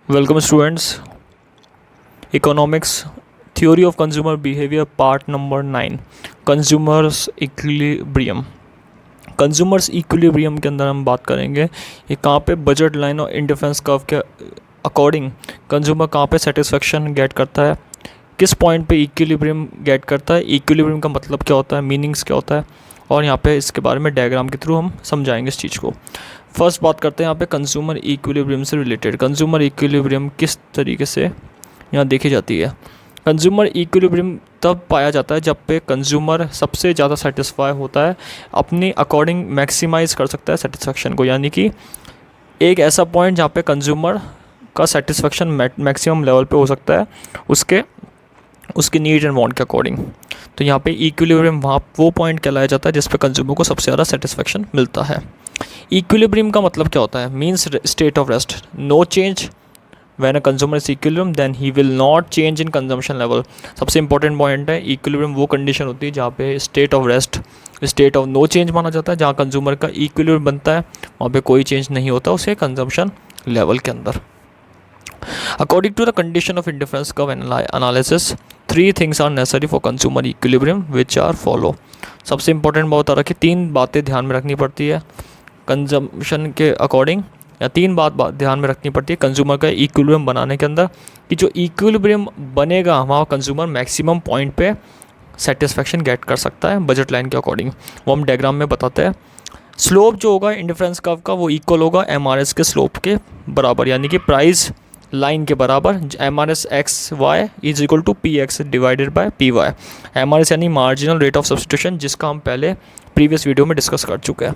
Welcome students. Economics Theory of Consumer Behavior Part Number 9 Consumers Equilibrium. Consumers equilibrium के अंदर हम बात करेंगे ये कहाँ पे बजट लाइन और इंडिफरेंस कर्व के अकॉर्डिंग कंज्यूमर कहाँ पे सेटिस्फेक्शन गेट करता है, किस पॉइंट पे इक्विलिब्रियम गेट करता है, इक्विलिब्रियम का मतलब क्या होता है, मीनिंग्स क्या होता है, और यहाँ पे इसके बारे में डायग्राम के थ्रू हम समझाएंगे इस चीज़ को। फर्स्ट बात करते हैं यहाँ पे कंज्यूमर इक्विलिब्रियम से रिलेटेड। कंज्यूमर इक्विलिब्रियम किस तरीके से यहाँ देखी जाती है। कंज्यूमर इक्विलिब्रियम तब पाया जाता है जब पे कंज्यूमर सबसे ज़्यादा सेटिस्फाई होता है, अपनी अकॉर्डिंग मैक्सिमाइज कर सकता है सेटिस्फेक्शन को, यानी कि एक ऐसा पॉइंट जहाँ पे कंज्यूमर का सेटिस्फेक्शन मैक्सिमम लेवल पे हो सकता है उसके नीड एंड वांट के अकॉर्डिंग। तो यहाँ पे इक्विलिब्रियम वहाँ वो पॉइंट कहलाया जाता है जिस पे कंज्यूमर को सबसे ज़्यादा सेटिस्फेक्शन मिलता है। इक्विलिब्रियम का मतलब क्या होता है, means state of rest, no change when a consumer is equilibrium then he will not change in consumption level. सबसे इंपॉर्टेंट पॉइंट है, इक्विलिब्रियम वो कंडीशन होती है जहाँ पे state of rest, state of no change माना जाता है, जहाँ कंज्यूमर का इक्विलिब्रियम बनता है वहाँ पे कोई चेंज नहीं होता उसके कंजम्पशन लेवल के अंदर। According to the condition of indifference curve analysis, three things are necessary for consumer equilibrium, which are follow. सबसे इंपॉर्टेंट बात आ रहा है कि तीन बातें ध्यान में रखनी पड़ती है कंजम्पशन के अकॉर्डिंग, या तीन बात ध्यान में रखनी पड़ती है कंज्यूमर का इक्विलिब्रियम बनाने के अंदर, कि जो इक्विलिब्रियम बनेगा वहाँ कंज्यूमर मैक्सिमम पॉइंट पे सेटिस्फेक्शन गेट कर सकता है बजट लाइन के अकॉर्डिंग। वो हम डायग्राम में बताते हैं। स्लोप जो होगा इंडिफरेंस कर्व का वो इक्वल होगा एमआरएस के स्लोप के बराबर, यानी कि प्राइस लाइन के बराबर। M R S X Y is equal to P X divided by P Y. M R S यानी मार्जिनल रेट ऑफ सब्सटीट्यूशन, जिसका हम पहले प्रीवियस वीडियो में डिस्कस कर चुके हैं।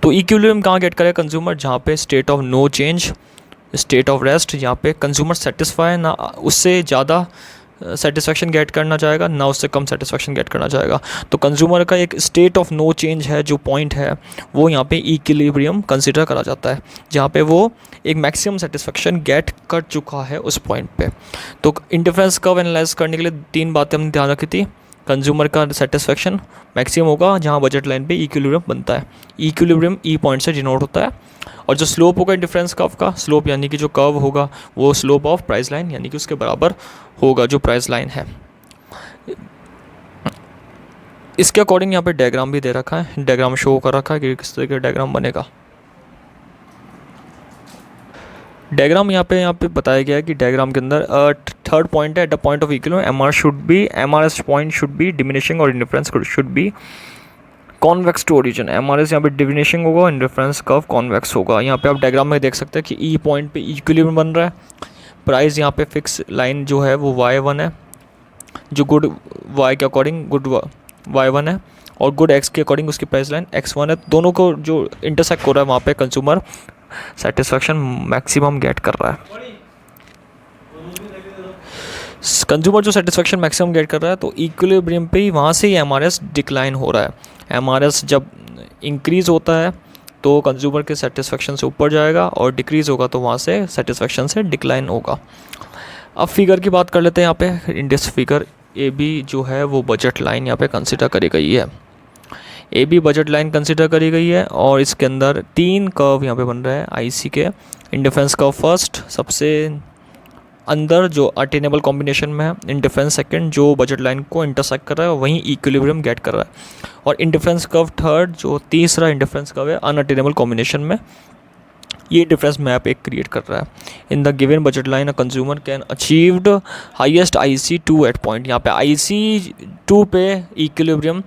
तो इक्विलिब्रियम कहाँ गेट करेगा कंज्यूमर, जहाँ पे state of no change, state of rest, यहाँ पे कंज्यूमर सेटिस्फाई ना उससे ज़्यादा सेटिस्फेक्शन गेट करना चाहेगा ना उससे कम सेटिस्फेक्शन गेट करना चाहेगा। तो कंज्यूमर का एक स्टेट ऑफ नो चेंज है जो पॉइंट है वो यहाँ पे इक्विलिब्रियम कंसिडर करा जाता है, जहाँ पे वो एक मैक्सिमम सेटिस्फेक्शन गेट कर चुका है उस पॉइंट पे। तो इंडिफरेंस कर्व एनालाइज करने के लिए तीन बातें हमने ध्यान रखी थी। कंज्यूमर का सेटिस्फेक्शन मैक्सिमम होगा जहाँ बजट लाइन पे इक्विलिब्रियम बनता है, इक्विलिब्रियम ई पॉइंट से डिनोट होता है। और जो स्लोप होगा डिफरेंस कर्व का, स्लोप यानी कि जो कर्व होगा वो स्लोप ऑफ प्राइस लाइन यानी कि उसके बराबर होगा जो प्राइस लाइन है। इसके अकॉर्डिंग यहाँ पे डायग्राम भी दे रखा है, डायग्राम शो कर रखा है कि किस तरह का डायग्राम बनेगा। डायग्राम यहाँ पे बताया गया है कि डायग्राम के अंदर थर्ड पॉइंट है, at the point of equilibrium M R S point should be diminishing और indifference should be convex to origin. M R S यहाँ पे डिमिनिशिंग होगा, इंडिफरेंस कर्व कॉन्वेक्स होगा। यहाँ पे आप डायग्राम में देख सकते हैं कि ई पॉइंट पे इक्विलिब्रियम बन रहा है, प्राइस यहाँ पे फिक्स लाइन जो है वो y1 है, जो गुड y के अकॉर्डिंग गुड y1 है, और गुड x के अकॉर्डिंग उसकी प्राइस लाइन x1 है। दोनों को जो इंटरसेक्ट हो रहा है वहाँ पे कंज्यूमर सेटिस्फेक्शन मैक्सिमम गेट कर रहा है। कंज्यूमर जो सेटिस्फेक्शन मैक्सिमम गेट कर रहा है तो इक्विलिब्रियम पे ही वहाँ से ही एमआरएस डिक्लाइन हो रहा है। एमआरएस जब इंक्रीज़ होता है तो कंज्यूमर के सेटिस्फेक्शन से ऊपर जाएगा, और डिक्रीज़ होगा तो वहाँ से सेटिस्फेक्शन से डिक्लाइन होगा। अब फिगर की बात कर लेते हैं। यहाँ पे इंडेक्स फिगर ए बी जो है वो बजट लाइन यहाँ पे कंसिडर करी गई है, A B budget line consider करी गई है, और इसके अंदर तीन कर्व यहाँ पे बन रहे हैं आईसी के। इंडिफरेंस कर्व फर्स्ट सबसे अंदर जो अटेनेबल कॉम्बिनेशन में है, इंडिफरेंस सेकंड जो बजट लाइन को इंटरसेक्ट कर रहा है वहीं इक्विलिब्रियम गेट कर रहा है, और इंडिफरेंस कर्व थर्ड जो तीसरा इंडिफरेंस कर्व है अनअटेनेबल कॉम्बिनेशन में, ये डिफरेंस मैप एक क्रिएट कर रहा है। In the given budget line a consumer can achieved highest IC2 at point. यहाँ पे IC2 पे equilibrium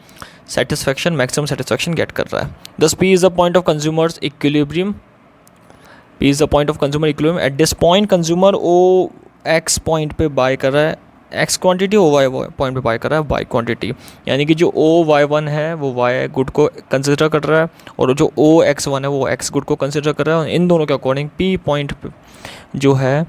satisfaction maximum satisfaction get कर रहा है। This P is the point of consumer's equilibrium, P is the point of consumer equilibrium. At this point consumer O X point पे buy कर रहा है x quantity, O Y point पे buy कर रहा है वाई क्वांटिटी, यानी कि जो ओ y1 है वो वाई गुड को कंसिडर कर रहा है, और जो ओ x1 है वो x गुड को कंसिडर कर रहा है। इन दोनों के अकॉर्डिंग P पॉइंट जो है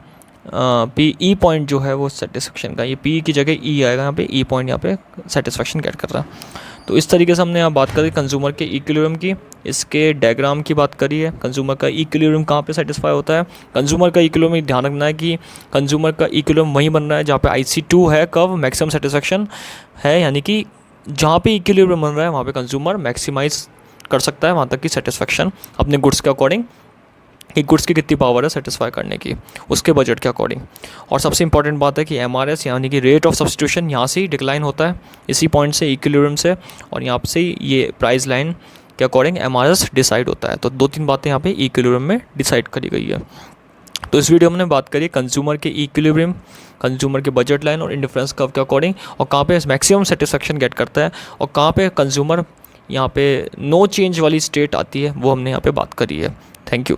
P ई पॉइंट जो है वो सेटिस्फेक्शन का, ये P की जगह E आएगा, यहाँ पे ई पॉइंट यहाँ पे सेटिस्फेक्शन गेट कर रहा है। तो इस तरीके से हमने यहाँ बात करी कंज्यूमर के इक्विलिब्रियम की, इसके डायग्राम की बात करी है। कंज्यूमर का इक्विलिब्रियम कहाँ पे सेटिस्फाई होता है, कंज्यूमर का इक्विलिब्रियम ध्यान रखना है कि कंज्यूमर का इक्विलिब्रियम वहीं बन रहा है जहाँ पे IC2 है कर्व मैक्सिमम सेटिस्फेक्शन है, यानी कि जहाँ पे इक्विलिब्रियम बन रहा है वहाँ पे कंज्यूमर मैक्सिमाइज कर सकता है वहाँ तक की सेटिस्फेक्शन अपने गुड्स के अकॉर्डिंग कि गुड्स की कितनी पावर है सेटिस्फाई करने की उसके बजट के अकॉर्डिंग। और सबसे इंपॉर्टेंट बात है कि MRS यानी कि रेट ऑफ सब्स्टिट्यूशन यहाँ से ही डिक्लाइन होता है, इसी पॉइंट से इक्विलिब्रियम से, और यहाँ से ही ये प्राइस लाइन के अकॉर्डिंग MRS डिसाइड होता है। तो 2-3 बातें यहाँ पे इक्विलिब्रियम में डिसाइड करी गई है। तो इस वीडियो में हमने बात करी कंज्यूमर के इक्विलिब्रियम, कंज्यूमर के बजट लाइन और इंडिफरेंस कर्व के अकॉर्डिंग, और कहाँ पे मैक्सिमम सेटिस्फेक्शन गेट करता है और कहाँ पे कंज्यूमर यहाँ पे नो चेंज वाली स्टेट आती है, वो हमने यहाँ पे बात करी है। Thank you.